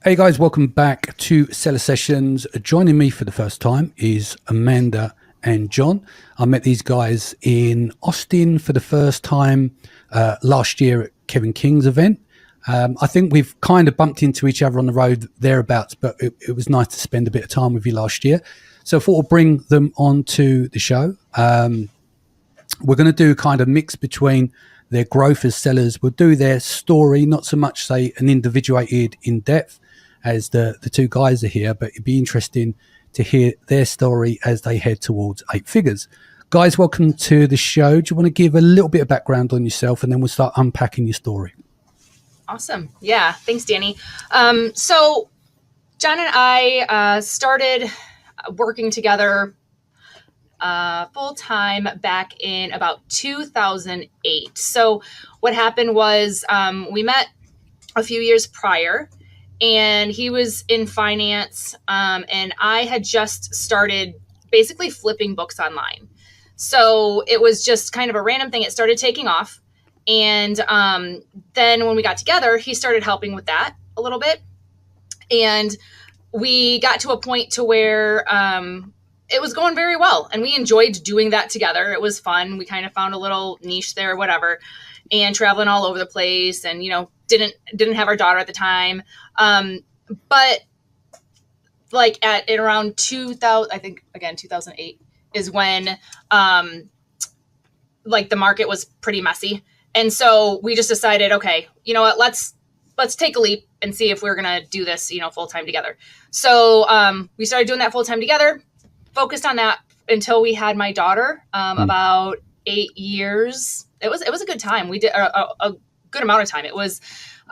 Hey guys, welcome back to Seller Sessions. Joining me for the first time is Amanda and John. I met these guys in Austin for the first time last year at Kevin King's event. I think we've kind of bumped into each other on the road thereabouts, but it was nice to spend a bit of time with you last year. So I thought we'll bring them onto the show. We're going to do kind of mix between their growth as sellers. We'll do their story, not so much say an individuated in depth as the two guys are here, but it'd be interesting to hear their story as they head towards eight figures. Guys, welcome to the show. Do you want to give a little bit of background on yourself and then we'll start unpacking your story? Awesome. Yeah. Thanks, Danny. So John and I started working together full time back in about 2008. So what happened was we met a few years prior, and he was in finance, and I had just started basically flipping books online. So it was just kind of a random thing. It started taking off. And then when we got together, he started helping with that a little bit. And we got to a point to where it was going very well. And we enjoyed doing that together. It was fun. We kind of found a little niche there, whatever, and traveling all over the place. And, didn't have our daughter at the time. But like at around 2000, I think, again, 2008 is when like the market was pretty messy. And so we just decided, okay, you know what, let's take a leap and see if we're going to do this, full time together. So we started doing that full time together, focused on that until we had my daughter, about 8 years. It was a good time. We did a good amount of time. It was,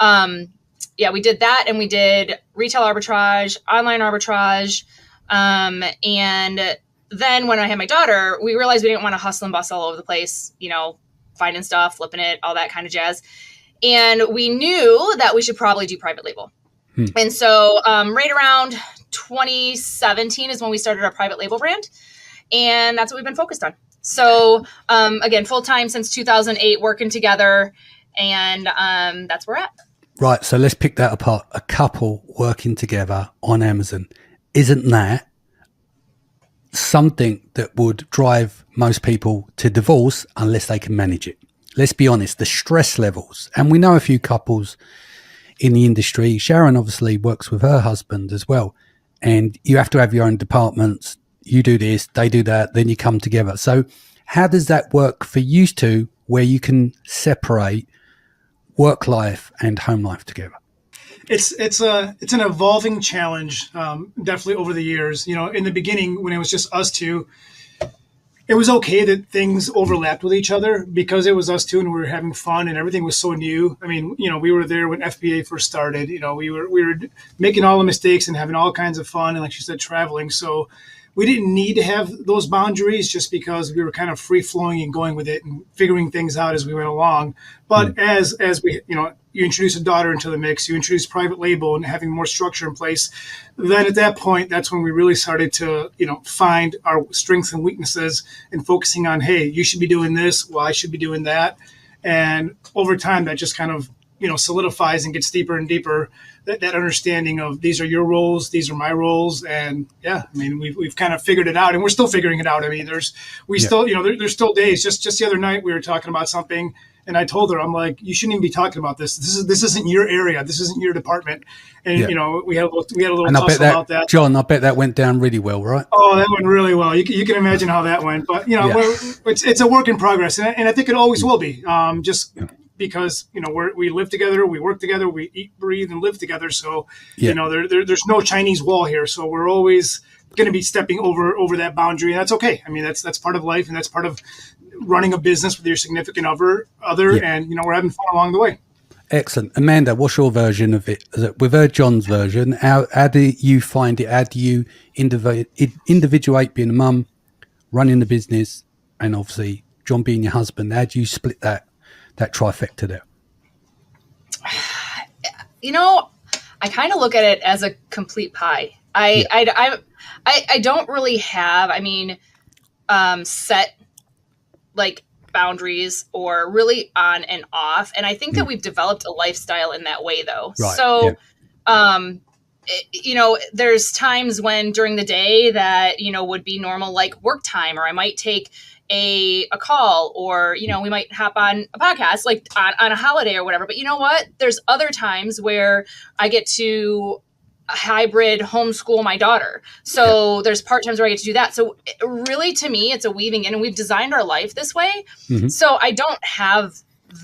we did that, and we did retail arbitrage, online arbitrage. And then when I had my daughter, we realized we didn't want to hustle and bustle all over the place, finding stuff, flipping it, all that kind of jazz. And we knew that we should probably do private label. And so right around 2017 is when we started our private label brand. And that's what we've been focused on. So again, full time since 2008, working together. And that's where we're at. Right. So let's pick that apart. A couple working together on Amazon. Isn't that something that would drive most people to divorce unless they can manage it? Let's be honest, the stress levels, and we know a few couples in the industry. Sharon obviously works with her husband as well, and you have to have your own departments. You do this, they do that, then you come together. So how does that work for you two, where you can separate work life and home life together? It's an evolving challenge, definitely over the years. In the beginning, when it was just us two, it was okay that things overlapped with each other because it was us two and we were having fun and everything was so new. I mean, we were there when FBA first started. We were making all the mistakes and having all kinds of fun and, like you said, traveling. So we didn't need to have those boundaries just because we were kind of free flowing and going with it and figuring things out as we went along. But as we, you introduce a daughter into the mix, you introduce private label and having more structure in place, then at that point, that's when we really started to, find our strengths and weaknesses and focusing on, hey, you should be doing this, well, I should be doing that. And over time, that just kind of, solidifies and gets deeper and deeper, that understanding of these are your roles, these are my roles. And yeah, I mean, we've kind of figured it out and we're still figuring it out. I mean, there's still days. Just the other night we were talking about something and I told her, I'm like, you shouldn't even be talking about this. This isn't your area. This isn't your department. And, we had a little tussle about that. John, I bet that went down really well, right? Oh, that went really well. You can imagine how that went, but it's a work in progress. And I think it always will be, because we live together, we work together, we eat, breathe, and live together. So there's no Chinese wall here. So we're always going to be stepping over that boundary, and that's okay. I mean, that's part of life, and that's part of running a business with your significant other. And we're having fun along the way. Excellent. Amanda, what's your version of it? We've heard John's version. How do you find it? How do you individuate being a mum, running the business, and obviously John being your husband? How do you split that trifecta there? I kind of look at it as a complete pie. I don't really have, set like boundaries or really on and off. And I think that we've developed a lifestyle in that way though. Right. So, there's times when during the day that, would be normal, like work time, or I might take a call, or, we might hop on a podcast like on a holiday or whatever. But you know what? There's other times where I get to hybrid homeschool my daughter. So there's part times where I get to do that. So really, to me, it's a weaving in, and we've designed our life this way. Mm-hmm. So I don't have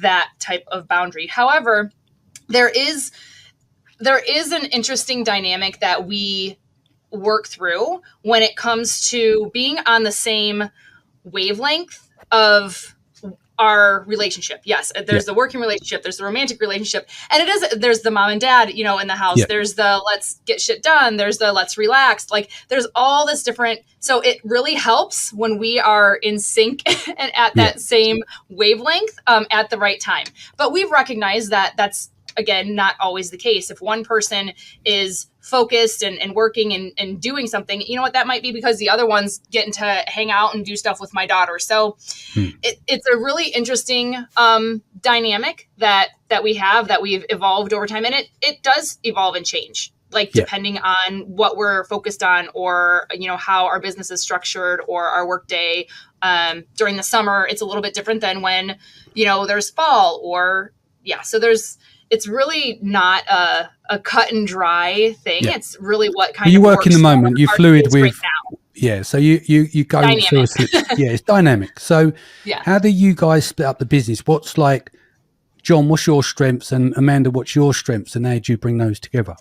that type of boundary. However, there is an interesting dynamic that we work through when it comes to being on the same wavelength of our relationship. Yes, there's the working relationship, there's the romantic relationship, and there's the mom and dad, in the house. There's the let's get shit done. There's the let's relax. Like there's all this different. So it really helps when we are in sync and at that same wavelength at the right time. But we've recognized that that's, again, not always the case. If one person is focused and working and doing something, you know what, that might be because the other one's getting to hang out and do stuff with my daughter. So it's a really interesting dynamic that we have, that we've evolved over time. And it does evolve and change, like depending on what we're focused on, or, how our business is structured, or our work day. During the summer, it's a little bit different than when, there's fall, or so it's really not a cut and dry thing. Yeah. It's really what kind of you work in the moment. You're fluid with, right now. So you go through it's dynamic. So how do you guys split up the business? What's like, John, what's your strengths, and Amanda, what's your strengths, and how do you bring those together?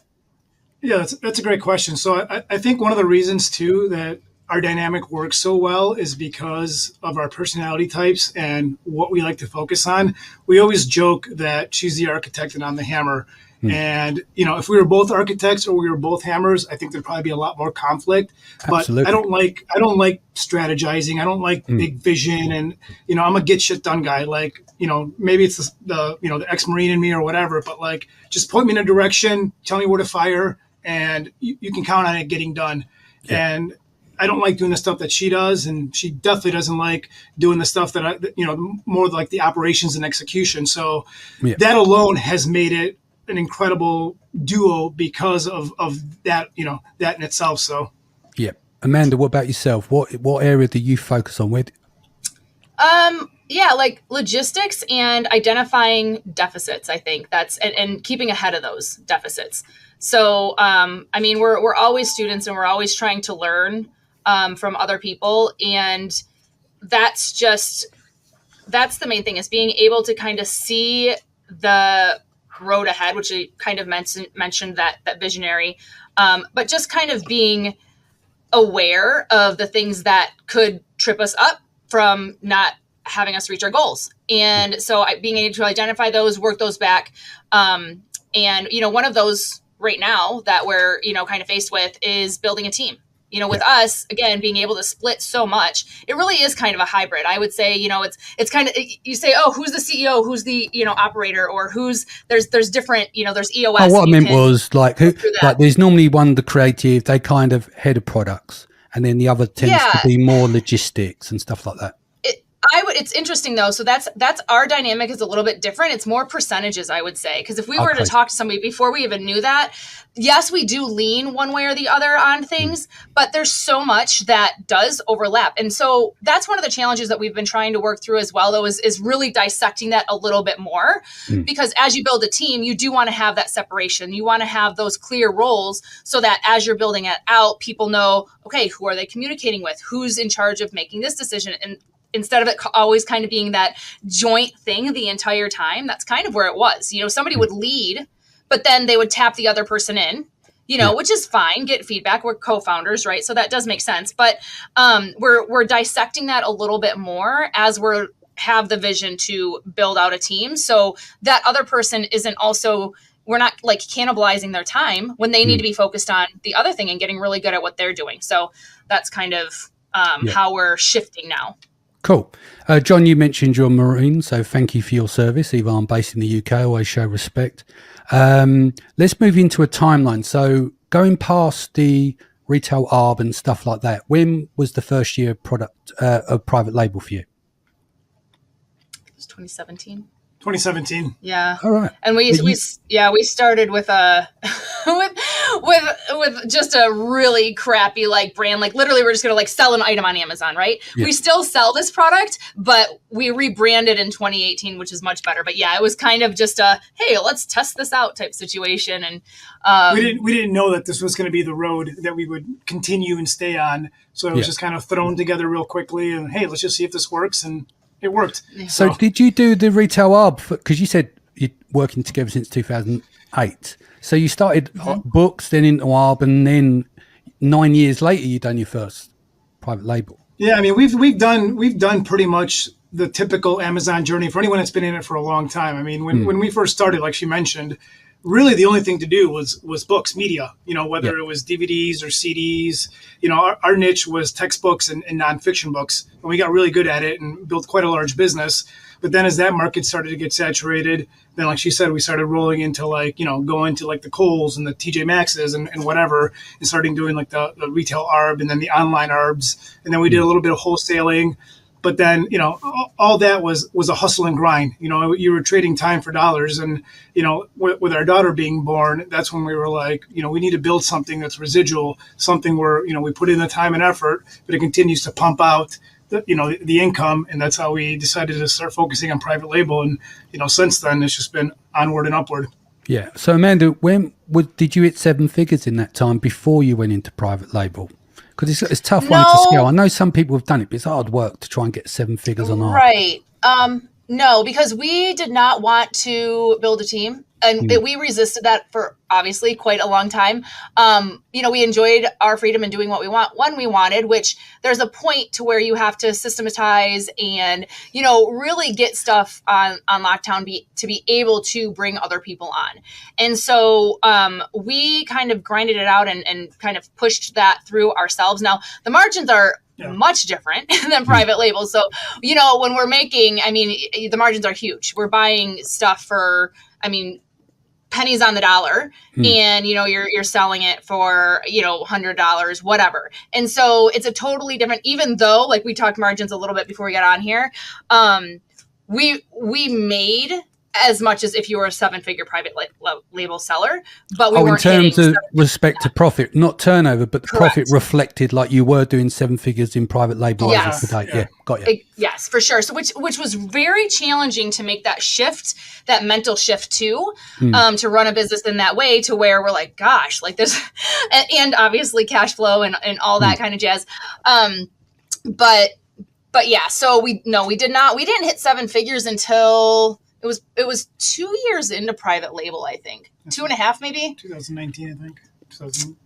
Yeah, that's a great question. So I think one of the reasons too that our dynamic works so well is because of our personality types and what we like to focus on. We always joke that she's the architect and I'm the hammer. And, if we were both architects or we were both hammers, I think there'd probably be a lot more conflict. Absolutely. But I don't like strategizing. I don't like big vision. And, I'm a get shit done guy. Like, maybe it's the ex-Marine in me or whatever, but like, just point me in a direction, tell me where to fire, and you can count on it getting done. Yeah. And I don't like doing the stuff that she does, and she definitely doesn't like doing the stuff that more like the operations and execution. So that alone has made it an incredible duo because of that, that in itself. So, Amanda, what about yourself? What area do you focus on with? Like logistics and identifying deficits. I think that's and keeping ahead of those deficits. So, we're always students, and we're always trying to learn from other people. And that's the main thing, is being able to kind of see the road ahead, which I kind of mentioned that visionary, but just kind of being aware of the things that could trip us up from not having us reach our goals. And so being able to identify those, work those back. And, one of those right now that we're, kind of faced with is building a team. With us, again, being able to split so much, it really is kind of a hybrid. I would say, it's kind of, you say, oh, who's the CEO, who's the, operator, or there's different, there's EOS. Oh, what I meant was like there's normally one, the creative, they kind of head of products, and then the other tends to be more logistics and stuff like that. It's interesting though. So that's our dynamic is a little bit different. It's more percentages, I would say. Because if we were to talk to somebody before we even knew that, yes, we do lean one way or the other on things, but there's so much that does overlap. And so that's one of the challenges that we've been trying to work through as well, though, is really dissecting that a little bit more. Because as you build a team, you do want to have that separation. You want to have those clear roles so that as you're building it out, people know, okay, who are they communicating with? Who's in charge of making this decision? And instead of it always kind of being that joint thing the entire time, that's kind of where it was. Somebody would lead, but then they would tap the other person in, which is fine, get feedback. We're co-founders, right? So that does make sense. But we're dissecting that a little bit more as have the vision to build out a team. So that other person isn't also, we're not like cannibalizing their time when they need to be focused on the other thing and getting really good at what they're doing. So that's kind of how we're shifting now. Cool. John, you mentioned you're a Marine, so thank you for your service. Even I'm based in the UK, always show respect. Let's move into a timeline. So going past the retail arb and stuff like that, when was the first year product of private label for you? It was 2017. 2017. Yeah. All right. And we started with a with just a really crappy like brand. Like literally we're just gonna like sell an item on Amazon, right? Yeah. We still sell this product, but we rebranded in 2018, which is much better. But yeah, it was kind of just a hey, let's test this out type situation. And we didn't know that this was going to be the road that we would continue and stay on. So it was just kind of thrown together real quickly and hey, let's just see if this works, and it worked. So did you do the retail arb? Because you said you're working together since 2008. So you started books, then into arb, and then 9 years later you done your first private label. Yeah, I mean we've done pretty much the typical Amazon journey for anyone that's been in it for a long time. I mean when we first started, like she mentioned, really the only thing to do was books, media, whether it was DVDs or CDs. Our niche was textbooks and nonfiction books, and we got really good at it and built quite a large business. But then as that market started to get saturated, then like she said, we started rolling into going to like the Kohl's and the TJ Maxx's and whatever, and starting doing like the retail ARB and then the online ARBs. And then we did a little bit of wholesaling. But then, all that was a hustle and grind. You were trading time for dollars. And, with our daughter being born, that's when we were like, we need to build something that's residual, something where, we put in the time and effort, but it continues to pump out the income. And that's how we decided to start focusing on private label. And, since then, it's just been onward and upward. Yeah. So, Amanda, did you hit 7 figures in that time before you went into private label? Because it's a tough one to scale. I know some people have done it, but it's hard work to try and get 7 figures on ARB. Right. No, because we did not want to build a team, and we resisted that for obviously quite a long time. We enjoyed our freedom in doing what we wanted, which there's a point to where you have to systematize and, really get stuff on lockdown to be able to bring other people on. And so we kind of grinded it out and kind of pushed that through ourselves. Now, the margins are much different than private labels. So, when we're making, the margins are huge. We're buying stuff for, pennies on the dollar, and you're selling it for $100, whatever. And so it's a totally different, even though like we talked margins a little bit before we got on here, we made as much as if you were a 7-figure private label seller, but we weren't in terms of respect to to profit, not turnover, but the Correct. profit reflected like you were doing 7 figures in private label Yes. over the day. Yeah, got you. Yes, for sure. So which was very challenging to make that shift, that mental shift too, to run a business in that way, to where we're like, gosh, like this, and obviously cash flow and all that kind of jazz. But yeah, so we didn't hit 7 figures until it was 2 years into private label, I think. 2.5 maybe? 2019, I think.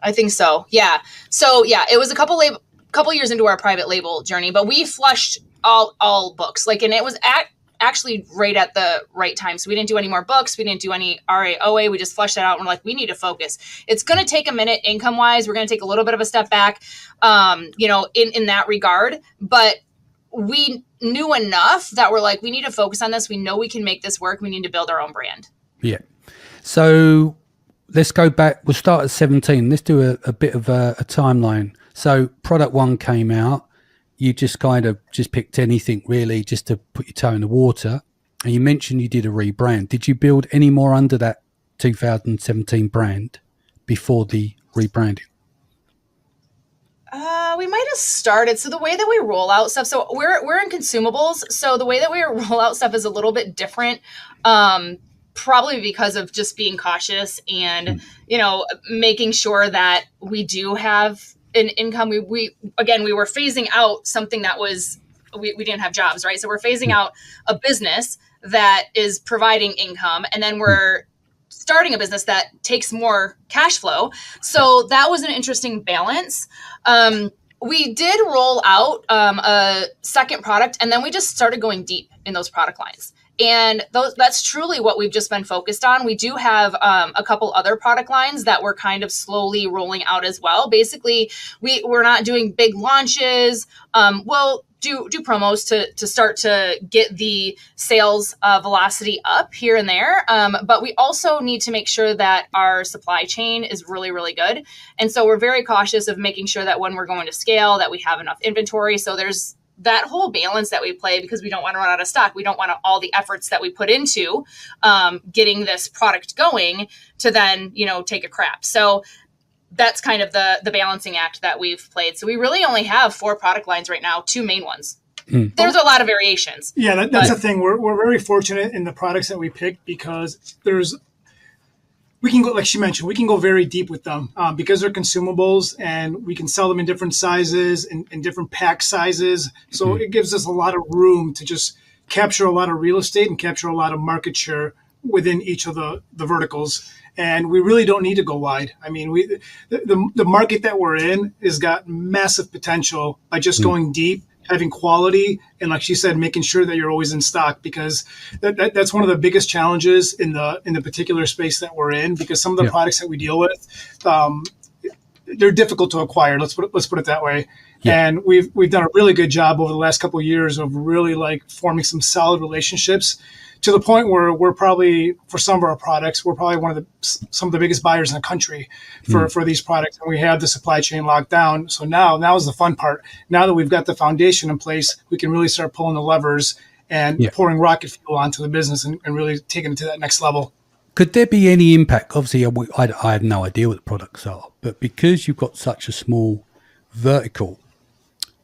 I think so. Yeah. So yeah, it was a couple years into our private label journey, but we flushed all books. And it was actually right at the right time. So we didn't do any more books. We didn't do any RAOA. We just flushed it out. And we're like, we need to focus. It's going to take a minute income wise. We're going to take a little bit of a step back, in that regard. But we knew enough that we're like, we need to focus on this. We know we can make this work. We need to build our own brand. Yeah. So let's go back. We'll start at 17. Let's do a bit of a timeline. So product 1 came out. You just kind of picked anything really just to put your toe in the water. And you mentioned you did a rebrand. Did you build any more under that 2017 brand before the rebranding? We might have started. So the way that we roll out stuff, so we're in consumables. So the way that we roll out stuff is a little bit different, probably because of just being cautious and, making sure that we do have an income. We were phasing out something that was, we didn't have jobs, right? So we're phasing out a business that is providing income, and then we're starting a business that takes more cash flow. So that was an interesting balance. We did roll out a second product, and then we just started going deep in those product lines. And that's truly what we've just been focused on. We do have a couple other product lines that we're kind of slowly rolling out as well. Basically, we're not doing big launches. We'll do promos to start to get the sales velocity up here and there. But we also need to make sure that our supply chain is really, really good. And so we're very cautious of making sure that when we're going to scale, that we have enough inventory. So there's that whole balance that we play, because we don't want to run out of stock. We don't want all the efforts that we put into getting this product going to then, take a crap. So that's kind of the balancing act that we've played. So we really only have 4 product lines right now, 2 main ones. There's a lot of variations. Yeah, that's the thing. We're very fortunate in the products that we picked, because we can go, like she mentioned, we can go very deep with them because they're consumables, and we can sell them in different sizes and in different pack sizes. So it gives us a lot of room to just capture a lot of real estate and capture a lot of market share within each of the verticals. And we really don't need to go wide. I mean, the market that we're in has got massive potential by just going deep, having quality, and like she said, making sure that you're always in stock, because that's one of the biggest challenges in the particular space that we're in, because some of the products that we deal with, they're difficult to acquire. Let's put it that way. Yeah. And we've done a really good job over the last couple of years of really like forming some solid relationships, to the point where we're probably, for some of our products, we're probably some of the biggest buyers in the country for these products. And we have the supply chain locked down. So now is the fun part. Now that we've got the foundation in place, we can really start pulling the levers and pouring rocket fuel onto the business and really taking it to that next level. Could there be any impact? Obviously, I have no idea what the products are, but because you've got such a small vertical,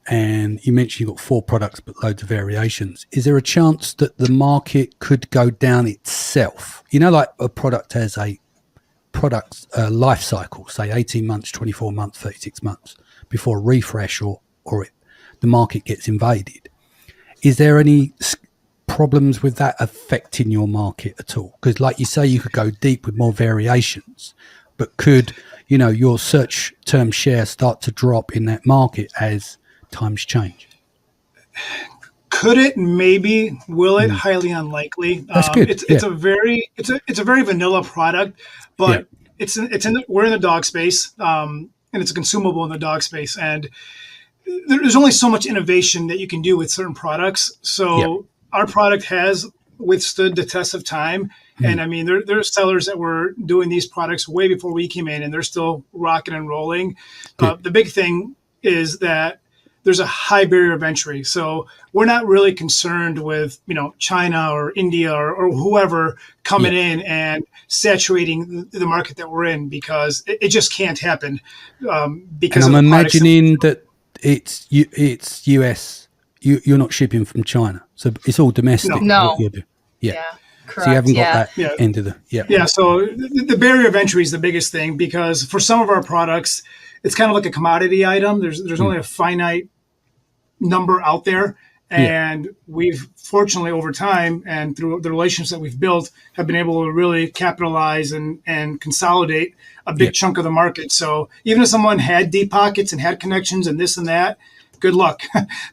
and you mentioned you've got 4 products but loads of variations, is there a chance that the market could go down itself? Like a product has a product life cycle, say 18 months, 24 months, 36 months before a refresh or the market gets invaded. Is there any problems with that affecting your market at all? Because like you say, you could go deep with more variations, but could your search term share start to drop in that market as times change? Could it? Maybe. Will it? Highly unlikely. That's good. It's a very vanilla product, but we're in the dog space, and it's a consumable in the dog space, and there's only so much innovation that you can do with certain products. So our product has withstood the test of time. And I mean, there's sellers that were doing these products way before we came in, and they're still rocking and rolling. The big thing is that there's a high barrier of entry. So we're not really concerned with, China or India or whoever coming in and saturating the market that we're in, because it just can't happen. Because and I'm imagining that it's US. You're not shipping from China, so it's all domestic. No. Yeah. Correct. So you haven't got that end of the Yeah. So the barrier of entry is the biggest thing, because for some of our products, it's kind of like a commodity item. There's only a finite number out there, and we've fortunately over time and through the relationships that we've built have been able to really capitalize and consolidate a big chunk of the market. So even if someone had deep pockets and had connections and this and that, good luck,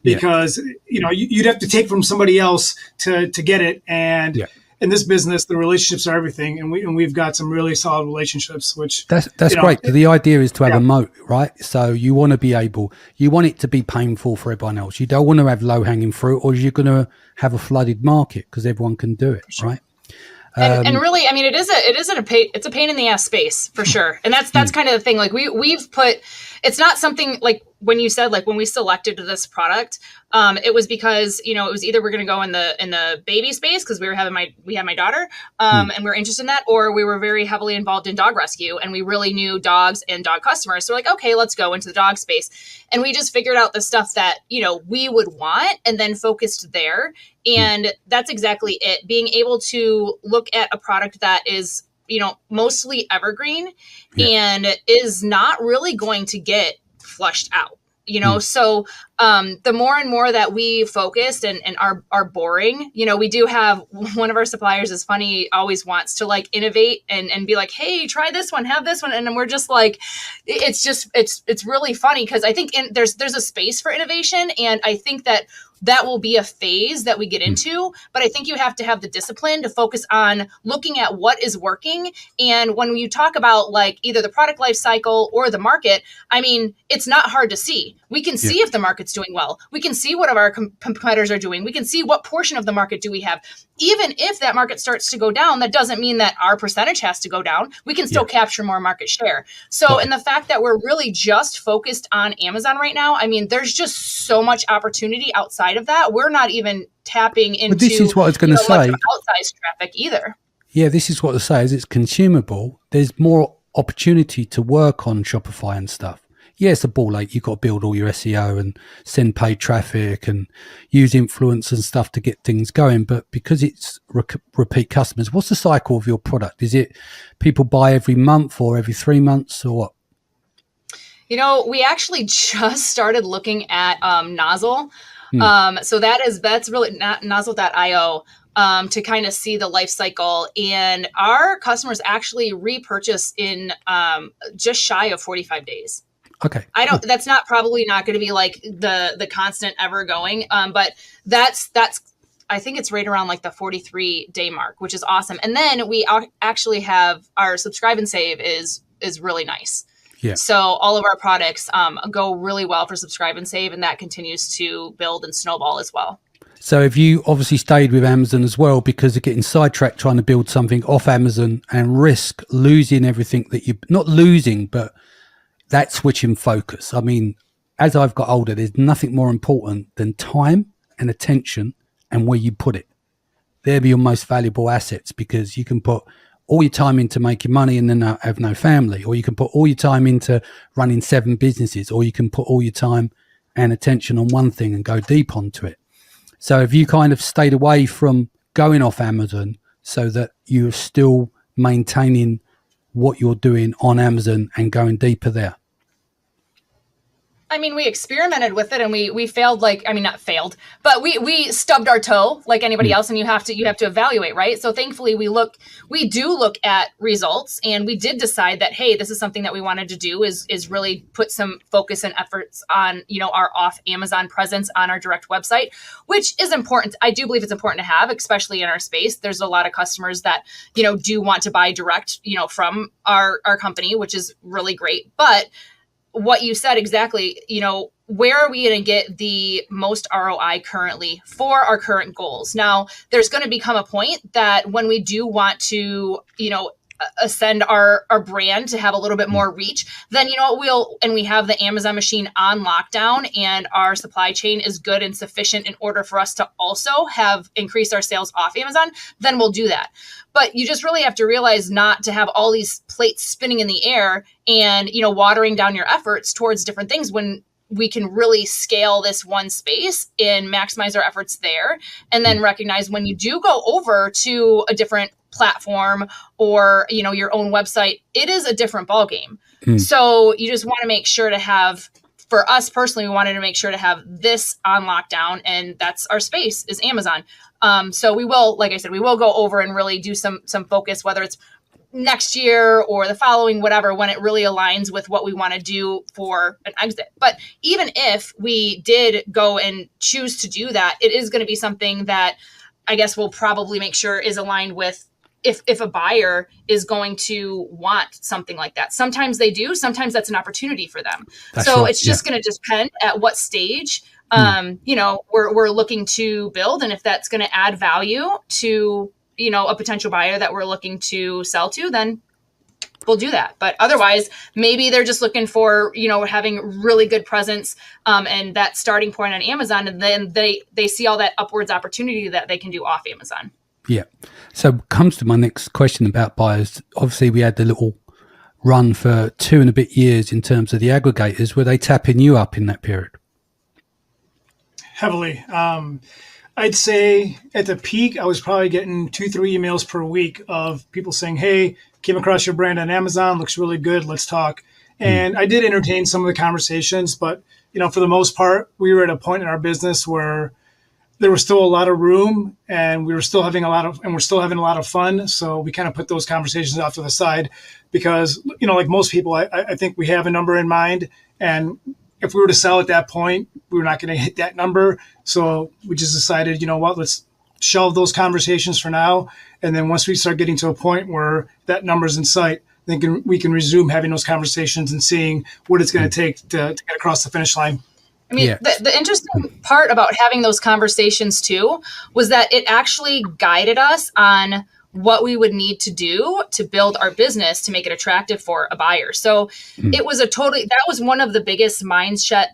because you'd have to take from somebody else to get it. And in this business, the relationships are everything, and we've got some really solid relationships. Which that's great. The idea is to have a moat, right? So you want it to be painful for everyone else. You don't want to have low hanging fruit, or you're going to have a flooded market because everyone can do it, right? And really, I mean, it's a pain in the ass space for sure. And that's kind of the thing. Like we've put, it's not something like when you said, like when we selected this product, it was because, it was either we're going to go in the baby space because we had my daughter, and we were interested in that, or we were very heavily involved in dog rescue and we really knew dogs and dog customers. So we're like, okay, let's go into the dog space. And we just figured out the stuff that, we would want and then focused there. And that's exactly it. Being able to look at a product that is, mostly evergreen and is not really going to get flushed out. So the more and more that we focused and are boring, we do have one of our suppliers is funny, always wants to like innovate and be like, hey, try this one, have this one. And then we're just like, it's really funny because I think there's a space for innovation. And I think that that will be a phase that we get into. But I think you have to have the discipline to focus on looking at what is working. And when you talk about like either the product life cycle or the market, I mean, it's not hard to see. We can see if the market's doing well. We can see what of our competitors are doing. We can see what portion of the market do we have. Even if that market starts to go down, that doesn't mean that our percentage has to go down. We can still capture more market share. So, and the fact that we're really just focused on Amazon right now, I mean, there's just so much opportunity outside of that. We're not even tapping into this is what I was going to say. Outsized traffic either. Yeah, this is what I say is it's consumable. There's more opportunity to work on Shopify and stuff. Yeah, it's a ball ache. You've got to build all your SEO and send paid traffic and use influence and stuff to get things going. But because it's repeat customers, what's the cycle of your product? Is it people buy every month or every 3 months or what? You know, we actually just started looking at Nozzle. So that's really nozzle.io to kind of see the life cycle. And our customers actually repurchase in just shy of 45 days. Okay. That's probably not going to be like the constant ever going. But that's I think it's right around like the 43-day mark, which is awesome. And then we actually have our subscribe and save is really nice. Yeah. So all of our products go really well for subscribe and save, and that continues to build and snowball as well. So have you obviously stayed with Amazon as well because of getting sidetracked trying to build something off Amazon and risk losing everything that not losing, but that switching focus? I mean, as I've got older, there's nothing more important than time and attention and where you put it. They're your most valuable assets because you can put all your time into making money and then have no family, or you can put all your time into running 7 businesses, or you can put all your time and attention on one thing and go deep onto it. So have you kind of stayed away from going off Amazon so that you're still maintaining what you're doing on Amazon and going deeper there? I mean, we experimented with it and we failed, not failed, but we stubbed our toe like anybody else, and you have to evaluate, right? So thankfully we do look at results, and we did decide that, hey, this is something that we wanted to do is really put some focus and efforts on, our off Amazon presence on our direct website, which is important. I do believe it's important to have, especially in our space. There's a lot of customers that, do want to buy direct, from our company, which is really great. But what you said exactly, where are we going to get the most ROI currently for our current goals? Now, there's going to become a point that when we do want to, ascend our brand to have a little bit more reach, then, we have the Amazon machine on lockdown and our supply chain is good and sufficient in order for us to also have increased our sales off Amazon, then we'll do that. But you just really have to realize not to have all these plates spinning in the air and, watering down your efforts towards different things when we can really scale this one space and maximize our efforts there. And then recognize when you do go over to a different platform or, your own website, it is a different ballgame. So you just want to make sure to have, for us personally, we wanted to make sure to have this on lockdown, and that's our space is Amazon. So we will, like I said, we will go over and really do some focus, whether it's next year or the following, whatever, when it really aligns with what we want to do for an exit. But even if we did go and choose to do that, it is going to be something that I guess we'll probably make sure is aligned with if a buyer is going to want something like that. Sometimes they do, sometimes that's an opportunity for them. It's just going to depend at what stage we're looking to build, and if that's going to add value to a potential buyer that we're looking to sell to, then we'll do that. But otherwise, maybe they're just looking for having really good presence and that starting point on Amazon, and then they see all that upwards opportunity that they can do off Amazon. Yeah. So comes to my next question about buyers. Obviously, we had the little run for 2 and a bit years in terms of the aggregators. Were they tapping you up in that period? Heavily. I'd say at the peak, I was probably getting 2-3 emails per week of people saying, hey, came across your brand on Amazon, looks really good, let's talk. And I did entertain some of the conversations, but for the most part, we were at a point in our business where there was still a lot of room, and we're still having a lot of fun. So we kind of put those conversations off to the side because, like most people, I think we have a number in mind, and if we were to sell at that point, we were not going to hit that number. So we just decided, you know what, let's shelve those conversations for now. And then once we start getting to a point where that number's in sight, then we can resume having those conversations and seeing what it's going to take to get across the finish line. I mean, the interesting part about having those conversations too was that it actually guided us on what we would need to do to build our business to make it attractive for a buyer. So it was that was one of the biggest mindset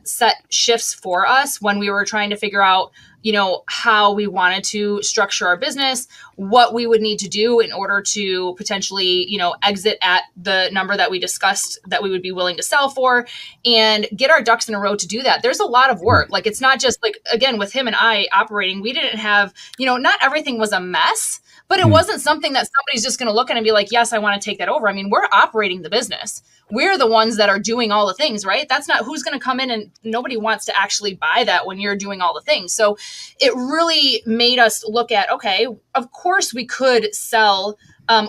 shifts for us when we were trying to figure out, you know, how we wanted to structure our business, what we would need to do in order to potentially, you know, exit at the number that we discussed that we would be willing to sell for, and get our ducks in a row to do that. There's a lot of work. Like, it's not just like, again, with him and I operating, we didn't have, you know, not everything was a mess, but it wasn't something that somebody's just going to look at and be like, yes, I want to take that over. I mean, we're operating the business. We're the ones that are doing all the things, right? That's not who's going to come in, and nobody wants to actually buy that when you're doing all the things. So it really made us look at, okay, of course we could sell,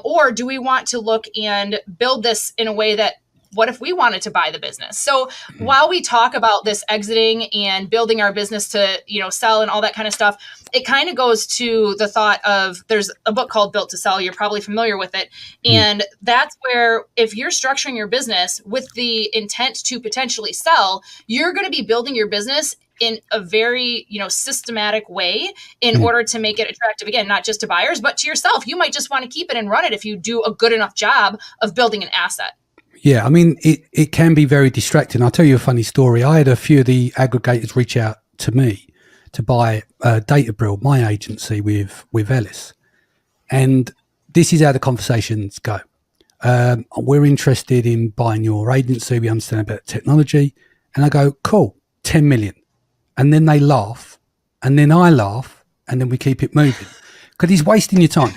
or do we want to look and build this in a way that, what if we wanted to buy the business? So while we talk about this exiting and building our business to, you know, sell and all that kind of stuff, it kind of goes to the thought of, there's a book called Built to Sell. You're probably familiar with it. And that's where, if you're structuring your business with the intent to potentially sell, you're going to be building your business in a very, you know, systematic way in order to make it attractive, again, not just to buyers, but to yourself. You might just want to keep it and run it if you do a good enough job of building an asset. Yeah, I mean, it can be very distracting. I'll tell you a funny story. I had a few of the aggregators reach out to me to buy Databrill, my agency with Ellis. And this is how the conversations go. We're interested in buying your agency. We understand about technology. And I go, cool, 10 million. And then they laugh. And then I laugh. And then we keep it moving. Because he's wasting your time.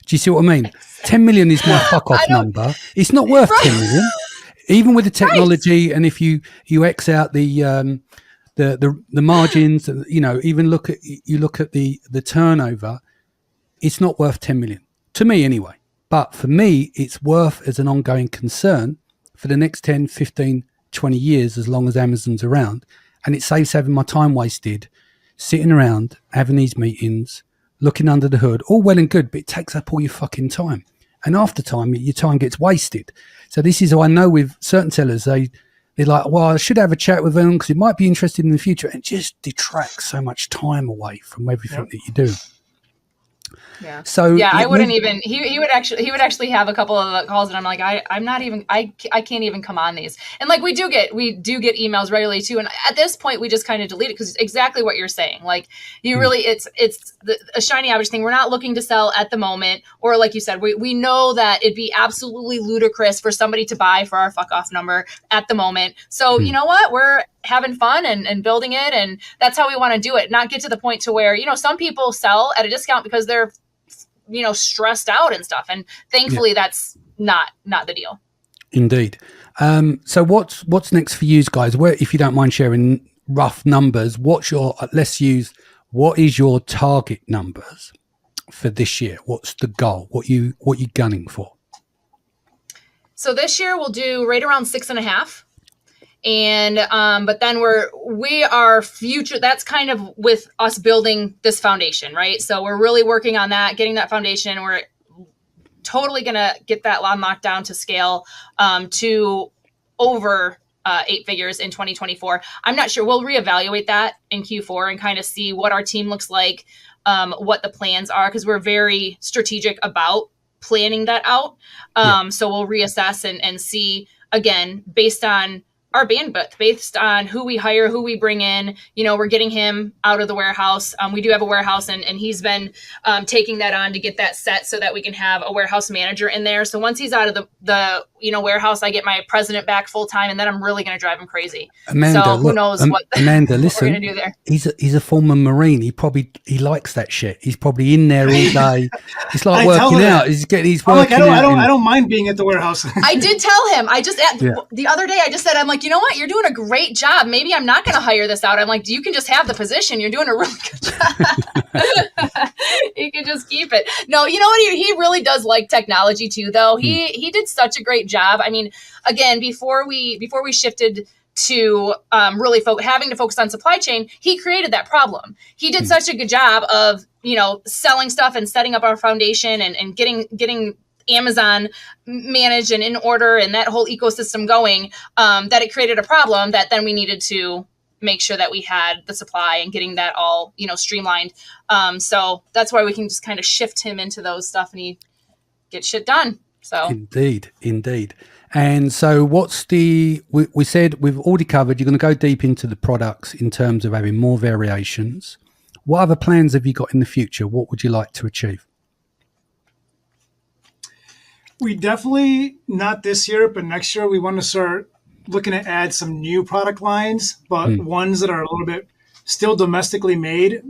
Do you see what I mean? 10 million is my fuck off number. It's not worth 10 million, even with the technology. And if you X out the margins, you know, even look at the turnover, it's not worth 10 million to me anyway. But for me, it's worth as an ongoing concern for the next 10, 15, 20 years, as long as Amazon's around. And it saves having my time wasted sitting around having these meetings, looking under the hood, all well and good, but it takes up all your fucking time. And after time, your time gets wasted. So this is how I know with certain sellers, they're like, well, I should have a chat with them because it might be interested in the future, and just detracts so much time away from everything that you do. Yeah. So yeah, I wouldn't even. He would actually have a couple of calls, and I'm like, I'm not even. I can't even come on these. And like we do get emails regularly too. And at this point, we just kind of delete it because exactly what you're saying. Like you really, it's a shiny object thing. We're not looking to sell at the moment, or like you said, we know that it'd be absolutely ludicrous for somebody to buy for our fuck off number at the moment. So you know what, we're having fun and building it, and that's how we want to do it. Not get to the point to where, you know, some people sell at a discount because they're, you know, stressed out and stuff, and thankfully that's not the deal. Indeed. So what's next for you guys? Where, if you don't mind sharing rough numbers, what is your target numbers for this year? What's the goal? What you gunning for? So this year we'll do right around 6.5. And, but then we are future, that's kind of with us building this foundation, right? So we're really working on that, getting that foundation. We're totally going to get that locked down to scale, to over 8 figures in 2024. I'm not sure. We'll reevaluate that in Q4 and kind of see what our team looks like, what the plans are, because we're very strategic about planning that out. So we'll reassess and see, again, based on our bandwidth, based on who we hire, who we bring in. You know, we're getting him out of the warehouse. We do have a warehouse, and he's been taking that on to get that set so that we can have a warehouse manager in there. So once he's out of the warehouse, I get my president back full time, and then I'm really going to drive him crazy. Amanda, so who knows Amanda, listen, what we're going to do there. He's a former Marine. He likes that shit. He's probably in there all day. It's like working out. He's working out. I don't mind being at the warehouse. I did tell him. The other day I just said, I'm like, you know what? You're doing a great job. Maybe I'm not going to hire this out. I'm like, you can just have the position. You're doing a really good job. You can just keep it. No, you know what? He really does like technology too, though. He did such a great job. I mean, again, before we shifted to really having to focus on supply chain, he created that problem. He did such a good job of, selling stuff and setting up our foundation and getting Amazon managed and in order and that whole ecosystem going, that it created a problem that then we needed to make sure that we had the supply and getting that all, streamlined. So that's why we can just kind of shift him into those stuff and he gets shit done. So Indeed. And so we said we've already covered, you're going to go deep into the products in terms of having more variations. What other plans have you got in the future? What would you like to achieve? We definitely, not this year, but next year, we want to start looking to add some new product lines, but ones that are a little bit still domestically made,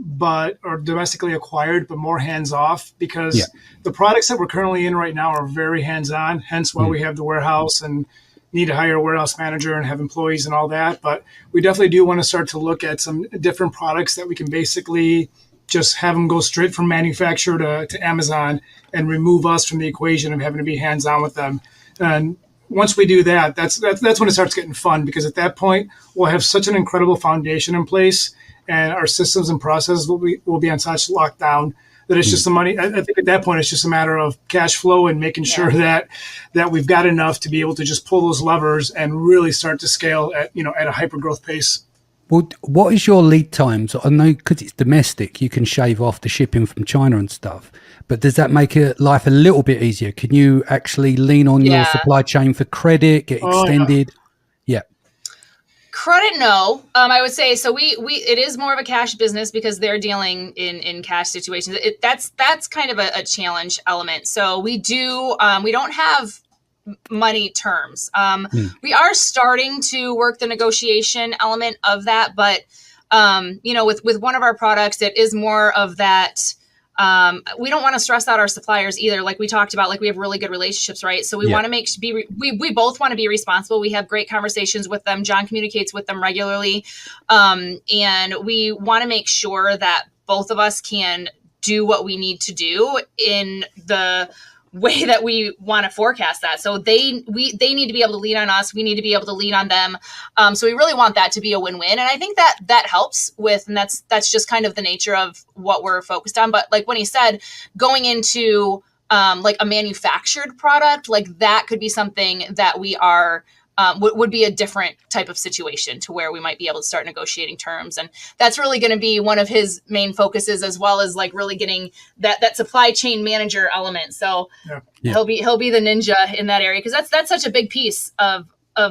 or domestically acquired, but more hands-off, because the products that we're currently in right now are very hands-on, hence why we have the warehouse and need to hire a warehouse manager and have employees and all that. But we definitely do want to start to look at some different products that we can basically just have them go straight from manufacturer to Amazon and remove us from the equation of having to be hands-on with them. And once we do that, that's when it starts getting fun, because at that point we'll have such an incredible foundation in place and our systems and processes will be on such lockdown that it's just the money. I think at that point it's just a matter of cash flow and making sure that we've got enough to be able to just pull those levers and really start to scale at a hyper growth pace. Well, what is your lead times? I know because it's domestic, you can shave off the shipping from China and stuff. But does that make life a little bit easier? Can you actually lean on your supply chain for credit, get extended? Yeah. Credit, no. I would say so. It is more of a cash business because they're dealing in cash situations. That's kind of a challenge element. So we don't have money terms. We are starting to work the negotiation element of that, but with one of our products, it is more of that. We don't want to stress out our suppliers either. Like we talked about, like we have really good relationships, right? So we want to we both want to be responsible. We have great conversations with them. John communicates with them regularly. And we want to make sure that both of us can do what we need to do in the way that we want to forecast that. So they need to be able to lean on us. We need to be able to lean on them. So we really want that to be a win-win. And I think that helps with, and that's just kind of the nature of what we're focused on. But like when he said, going into like a manufactured product, like that could be something that we are, would be a different type of situation to where we might be able to start negotiating terms. And that's really going to be one of his main focuses, as well as like really getting that supply chain manager element. So he'll be the ninja in that area, because that's such a big piece of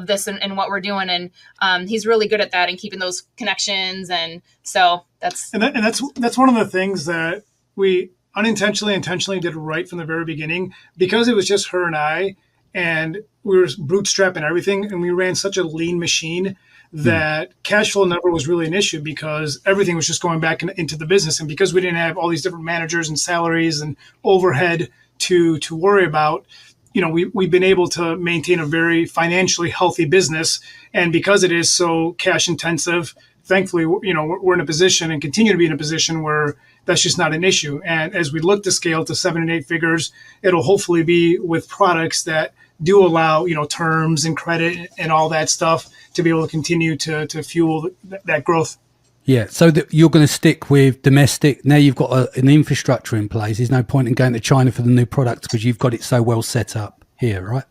this and what we're doing. And he's really good at that and keeping those connections. And so that's one of the things that we intentionally did right from the very beginning, because it was just her and I, and we were bootstrapping everything, and we ran such a lean machine that cash flow never was really an issue, because everything was just going back into the business. And because we didn't have all these different managers and salaries and overhead to worry about, we've been able to maintain a very financially healthy business. And because it is so cash intensive, thankfully, we're in a position and continue to be in a position where that's just not an issue. And as we look to scale to 7 and 8 figures, it'll hopefully be with products that do allow, terms and credit and all that stuff to be able to continue to fuel that growth. Yeah, so you're going to stick with domestic. Now you've got an infrastructure in place. There's no point in going to China for the new products because you've got it so well set up here, right?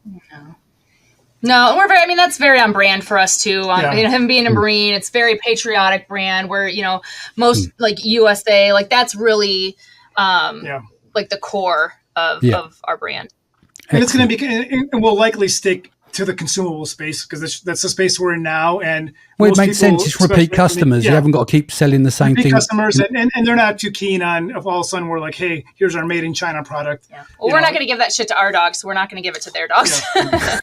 No, that's very on brand for us too. Him being a Marine, it's very patriotic brand where, most like USA, like that's really like the core of our brand. And it's going to be, and we'll likely stick to the consumable space because that's the space we're in now. And it makes sense. It's repeat customers. You haven't got to keep selling the same thing. Customers, and they're not too keen on if all of a sudden we're like, hey, here's our made in China product. Yeah. Well, we're not going to give that shit to our dogs, so we're not going to give it to their dogs. Yeah.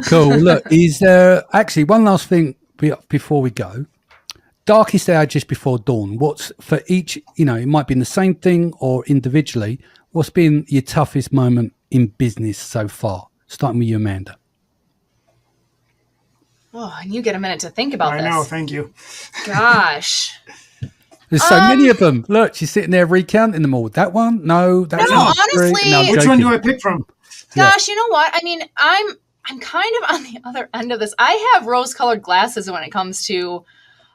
Cool. Look, is there actually one last thing before we go? Darkest hour just before dawn. What's for each, it might be in the same thing or individually. What's been your toughest moment in business so far? Starting with you, Amanda. Oh, and you get a minute to think about this. I know, thank you. Gosh. There's so many of them. Look, she's sitting there recounting them all. That one? No, that's not. Honestly. Which one do I pick from? Gosh, you know what? I'm kind of on the other end of this. I have rose-colored glasses when it comes to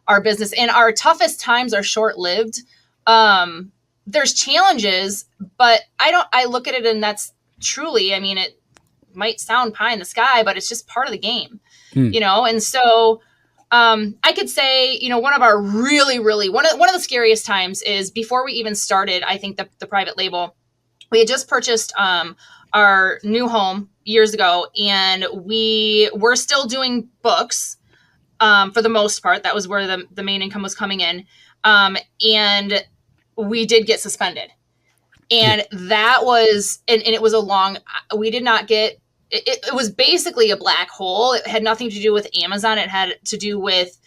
our business, and our toughest times are short-lived. There's challenges, but I look at it and that's truly, I mean, it might sound pie in the sky, but it's just part of the game, And so, I could say, one of our really, really, one of the scariest times is before we even started, I think the private label, we had just purchased, our new home years ago, and we were still doing books, for the most part. That was where the main income was coming in. And we did get suspended. And that was, and it was we did not get, it was basically a black hole. It had nothing to do with Amazon. It had to do with,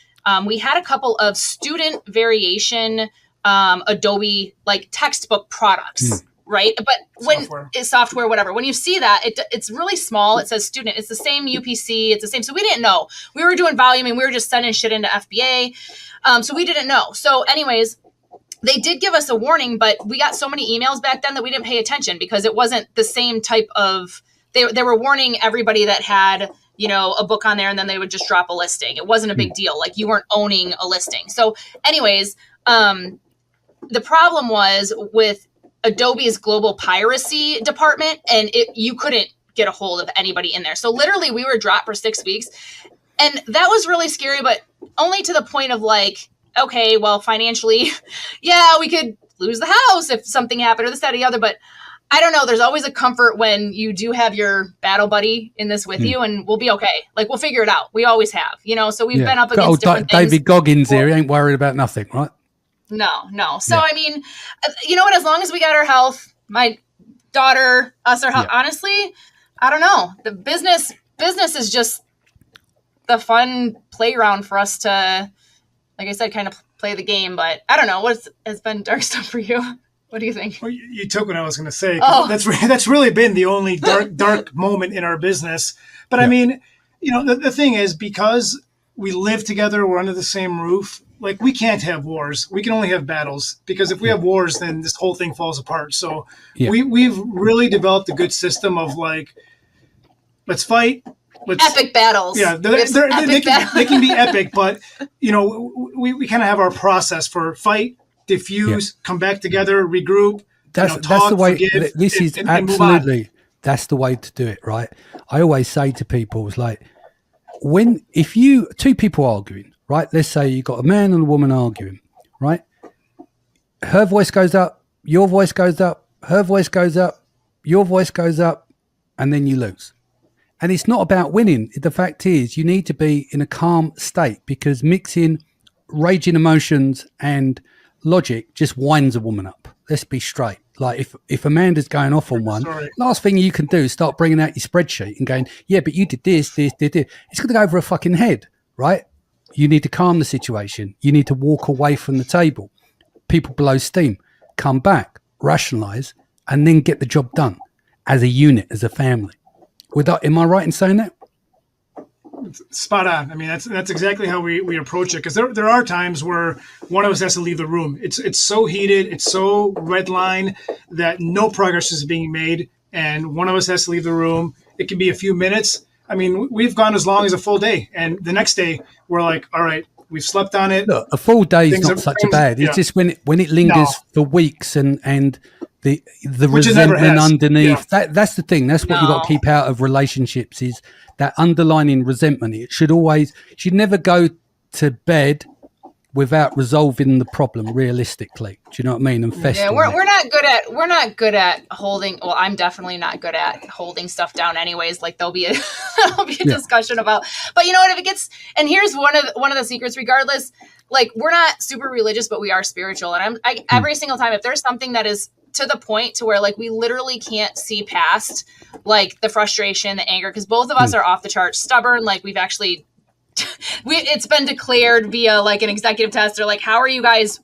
we had a couple of student variation, Adobe like textbook products. Right. But when it's software, whatever, when you see that, it's really small. It says student. It's the same UPC. It's the same. So we didn't know. We were doing volume and we were just sending shit into FBA. So we didn't know. So anyways, they did give us a warning, but we got so many emails back then that we didn't pay attention because it wasn't the same type of, they were warning everybody that had, a book on there, and then they would just drop a listing. It wasn't a big deal. Like you weren't owning a listing. So anyways, the problem was with Adobe's global piracy department, and you couldn't get a hold of anybody in there. So literally we were dropped for 6 weeks, and that was really scary, but only to the point of like, okay, well, financially, yeah, we could lose the house if something happened or this, that, or the other, but I don't know. There's always a comfort when you do have your battle buddy in this with you, and we'll be okay. Like we'll figure it out. We always have, so we've been up against different things. David Goggins here, he ain't worried about nothing, right? No. So, I mean, you know what? As long as we got our health, my daughter, us, our health, honestly, I don't know. The business is just the fun playground for us to, like I said, kind of play the game. But I don't know. What has been dark stuff for you? What do you think? Well, you took what I was going to say. That's really been the only dark moment in our business. But I mean, the thing is, because we live together, we're under the same roof. Like we can't have wars. We can only have battles, because if we have wars, then this whole thing falls apart. So we've really developed a good system of like, let's fight. Epic battles. Yeah, they can be epic, but we kind of have our process for fight, diffuse, come back together, regroup. That's the way. Forgive, this is absolutely that's the way to do it, right? I always say to people, it's like if two people arguing. Right, let's say you've got a man and a woman arguing, right? Her voice goes up, your voice goes up, her voice goes up, your voice goes up, and then you lose. And it's not about winning. The fact is you need to be in a calm state, because mixing raging emotions and logic just winds a woman up. Let's be straight. Like if Amanda's going off on one, last thing you can do is start bringing out your spreadsheet and going, yeah, but you did this. It's going to go over her fucking head, right? You need to calm the situation. You need to walk away from the table. People blow steam, come back, rationalize, and then get the job done as a unit, as a family. Am I right in saying that? Spot on. I mean, that's exactly how we approach it. Because there are times where one of us has to leave the room. It's so heated, it's so red line that no progress is being made, and one of us has to leave the room. It can be a few minutes. I mean, we've gone as long as a full day, and the next day we're like, all right, we've slept on it. Look, a full day is not such a bad. It's just when it lingers for weeks and the resentment underneath. That's the thing. That's what you've got to keep out of relationships, is that underlying resentment. It should never go to bed without resolving the problem realistically. Do you know what I mean? And festering. Yeah, we're not good at holding. Well, I'm definitely not good at holding stuff down. Anyways, like there'll be a discussion about. But you know what? If it gets, and here's one of the secrets. Regardless, like we're not super religious, but we are spiritual. And every single time, if there's something that is to the point to where like we literally can't see past like the frustration, the anger, because both of us are off the charts stubborn. Like we've actually. It's been declared via like an executive test, or like, how do you guys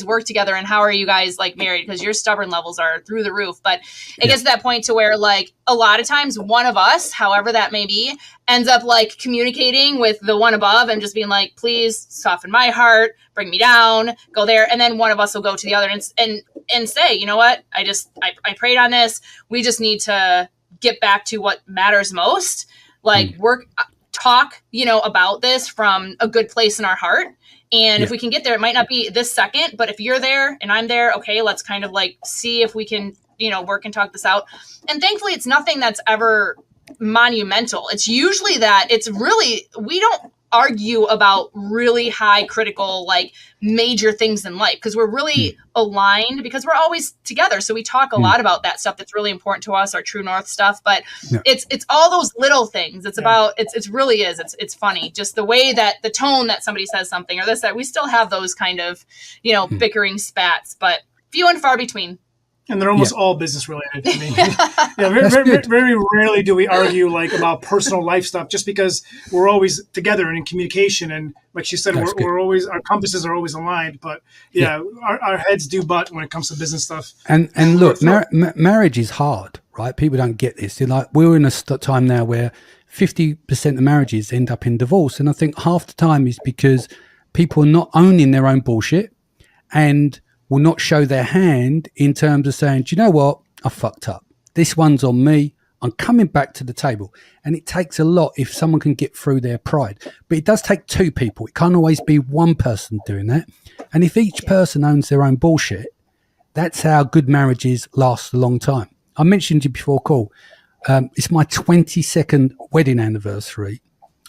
work together, and how are you guys like married? Because your stubborn levels are through the roof. But it gets to that point to where like a lot of times one of us, however that may be, ends up like communicating with the one above and just being like, please soften my heart, bring me down, go there. And then one of us will go to the other and say, you know what? I prayed on this. We just need to get back to what matters most. like talk, about this from a good place in our heart. And if we can get there, it might not be this second, but if you're there and I'm there, okay, let's kind of like see if we can, work and talk this out. And thankfully it's nothing that's ever monumental. It's usually that it's really, we don't argue about really high critical, like major things in life, because we're really aligned, because we're always together. So we talk a lot about that stuff that's really important to us, our true north stuff, but it's all those little things. It's about, it's really is. It's funny. Just the way that the tone that somebody says something or this, that we still have those kind of, bickering spats, but few and far between. And they're almost all business related. I mean, very rarely do we argue like about personal life stuff, just because we're always together and in communication. And like she said, we're always, our compasses are always aligned. But our heads do butt when it comes to business stuff. And look, marriage is hard, right? People don't get this. They're like, we're in a time now where 50% of marriages end up in divorce. And I think half the time is because people are not owning their own bullshit and will not show their hand in terms of saying, do you know what? I fucked up. This one's on me. I'm coming back to the table. And it takes a lot if someone can get through their pride. But it does take two people. It can't always be one person doing that. And if each person owns their own bullshit, that's how good marriages last a long time. I mentioned to you before, call. It's my 22nd wedding anniversary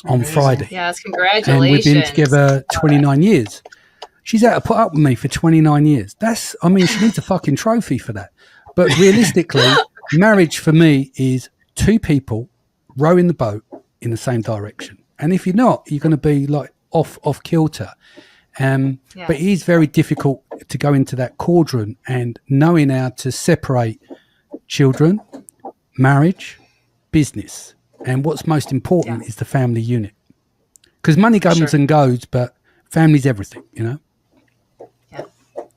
on Friday. Yes, congratulations. And we've been together 29 years. She's had to put up with me for 29 years. She needs a fucking trophy for that. But realistically, marriage for me is two people rowing the boat in the same direction. And if you're not, you're going to be like off kilter. But it is very difficult to go into that cauldron and knowing how to separate children, marriage, business. And what's most important is the family unit. Because money comes and goes, but family's everything,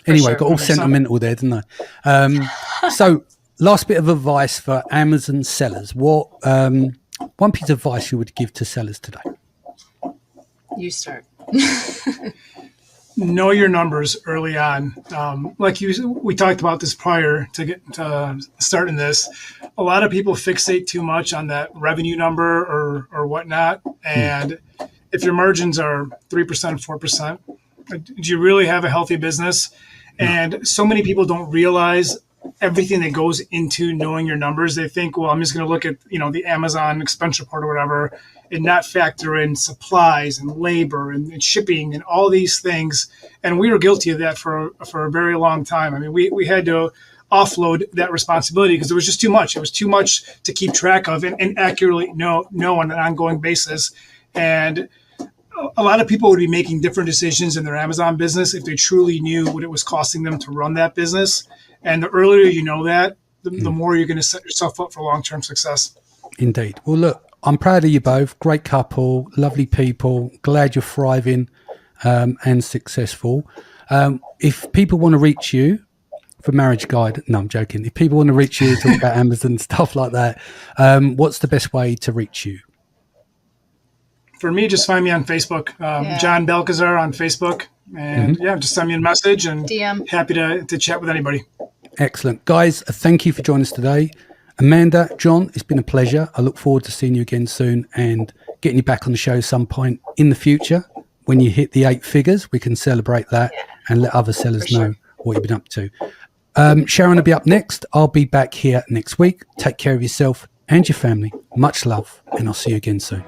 Anyway, got all sentimental there, didn't I? So, last bit of advice for Amazon sellers. What one piece of advice you would give to sellers today? You start. Know your numbers early on. We talked about this prior to get starting this. A lot of people fixate too much on that revenue number or whatnot. And if your margins are 3%, 4%, do you really have a healthy business? And so many people don't realize everything that goes into knowing your numbers. They think, well, I'm just going to look at, the Amazon expense report or whatever and not factor in supplies and labor and shipping and all these things. And we were guilty of that for a very long time. I mean, we had to offload that responsibility because it was just too much. It was too much to keep track of and accurately know on an ongoing basis. And a lot of people would be making different decisions in their Amazon business if they truly knew what it was costing them to run that business. And the earlier you know that, the more you're going to set yourself up for long-term success. Indeed. Well, look, I'm proud of you both. Great couple, lovely people. Glad you're thriving and successful. If people want to reach you for marriage guide, no, I'm joking. If people want to reach you, talk about Amazon, stuff like that, what's the best way to reach you? For me, just find me on Facebook, John Belkazar on Facebook. And just send me a message and DM. Happy to chat with anybody. Excellent. Guys, thank you for joining us today. Amanda, John, it's been a pleasure. I look forward to seeing you again soon and getting you back on the show some point in the future. When you hit the 8 figures, we can celebrate that and let other sellers know what you've been up to. Sharon will be up next. I'll be back here next week. Take care of yourself and your family. Much love, and I'll see you again soon.